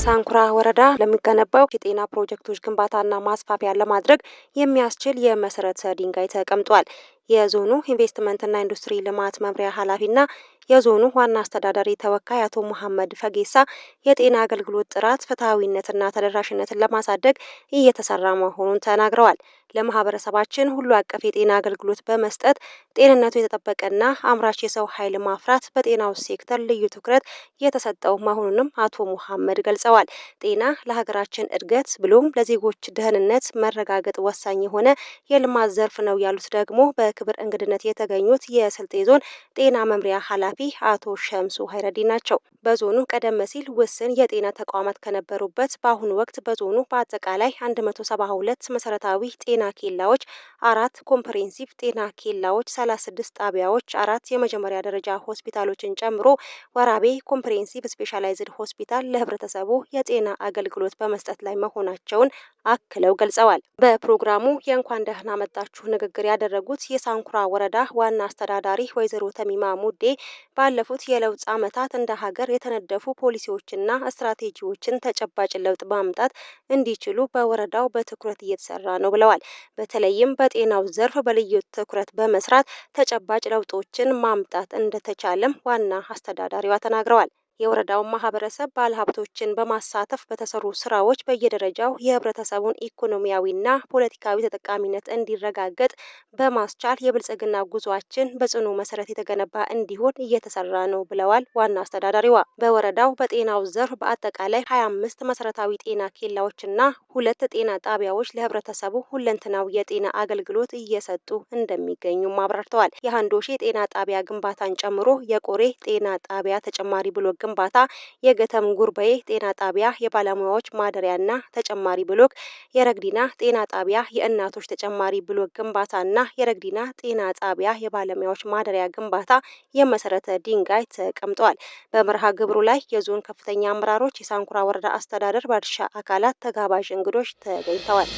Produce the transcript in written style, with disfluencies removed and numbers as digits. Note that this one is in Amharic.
በሳንኩራ ወረዳ ለሚገነባው የጤና ፕሮጀክቶች ግንባታና ማስፋፊያ ለማድረግ የሚያስችል የመሰረተ ድንጋይ ተቀምጧል። የዞኑ ኢንቨስትመንትና ኢንዱስትሪ ልማት መምሪያ ኃላፊና የዞኑ ዋና አስተዳዳሪ ተወካይ አቶ መሐመድ ፈጌሳ የጤና አገልግሎት ጥራት፣ ፍትሐዊነትና ተደራሽነትን ለማሳደግ እየተሰራ መሆኑን ተናግረዋል። ለማህበረሰባችን ሁሉ አቀፍ የጤና አገልግሎት በመስጠት ጤንነቱ የተጠበቀና አምራች የሰው ኃይል ማፍራት በጤናው ሴክተር ልዩ ትኩረት የተሰጠው መሆኑንም አቶ መሐመድ ገልጸዋል። ጤና ለሀገራችን እድገት ብሎም ለዜጎች ደህንነት መረጋገጥ ወሳኝ የሆነ የልማት ዘርፍ ነው ያሉት ደግሞ በክብር እንግድነት የተገኙት የስልጤ ዞን ጤና መምሪያ ኃላፊ አቶ ሸምሱ ሀይረዲ ናቸው። በዞኑ ቀደም ሲል ውስን የጤና ተቋማት ከነበሩበት በአሁኑ ወቅት በዞኑ በአጠቃላይ 172 መሰረታዊ ጤና ኬላዎች፣ 4 ኮምፕሬሄንሲቭ ጤና ኬላዎች፣ 36 ጣቢያዎች፣ 4 የመጀመሪያ ደረጃ ሆስፒታሎችን ጨምሮ ወራቤ ኮምፕሬሄንሲቭ ስፔሻላይዝድ ሆስፒታል ለህብረተሰቡ የጤና አገልግሎት በመስጠት ላይ መሆናቸውን አክለው ገልጸዋል። በፕሮግራሙ የእንኳን ደህና መጣችሁ ንግግር ያደረጉት የሳንኩራ ወረዳ ዋና አስተዳዳሪ ወይዘሮ ተሚማ ሙዴ ባለፉት የለውጥ ዓመታት እንደ ሀገር የተነደፉ ፖሊሲዎችና ስትራቴጂዎችን ተጨባጭ ለውጥ ማምጣት እንዲችሉ በወረዳው በትኩረት እየተሰራ ነው ብለዋል። በተለይም በጤናው ዘርፍ በልዩ ትኩረት በመስራት ተጨባጭ ለውጦችን ማምጣት እንደተቻለም ዋና አስተዳዳሪዋ ተናግረዋል። የወረዳውን ማህበረሰብ ባለሀብቶችን በማሳተፍ በተሰሩ ስራዎች በየደረጃው የህብረተሰቡን ኢኮኖሚያዊና ፖለቲካዊ ተጠቃሚነት እንዲረጋገጥ በማስቻል የብልጽግና ጉዟችን በጽኑ መሰረት የተገነባ እንዲሆን እየተሰራ ነው ብለዋል ዋና አስተዳዳሪዋ። በወረዳው በጤናው ዘርፍ በአጠቃላይ 25 መሰረታዊ ጤና ኬላዎችና 2 ጤና ጣቢያዎች ለህብረተሰቡ ሁለንተናዊ የጤና አገልግሎት እየሰጡ እንደሚገኙም አብራርተዋል። የሀንዶሼ ጤና ጣቢያ ግንባታን ጨምሮ የቆሬ ጤና ጣቢያ ተጨማሪ ብሎክ ግንባታ፣ የገተም ጉርበዬ ጤና ጣቢያ የባለሙያዎች ማደሪያና ተጨማሪ ብሎክ፣ የረግዲና ጤና ጣቢያ የእናቶች ተጨማሪ ብሎክ ግንባታና የረግዲና ጤና ጣቢያ የባለሙያዎች ማደሪያ ግንባታ የመሰረተ ድንጋይ ተቀምጧል። በመርሃ ግብሩ ላይ የዞን ከፍተኛ አመራሮች፣ የሳንኩራ ወረዳ አስተዳደር፣ ባለድርሻ አካላት፣ ተጋባዥ እንግዶች ተገኝተዋል።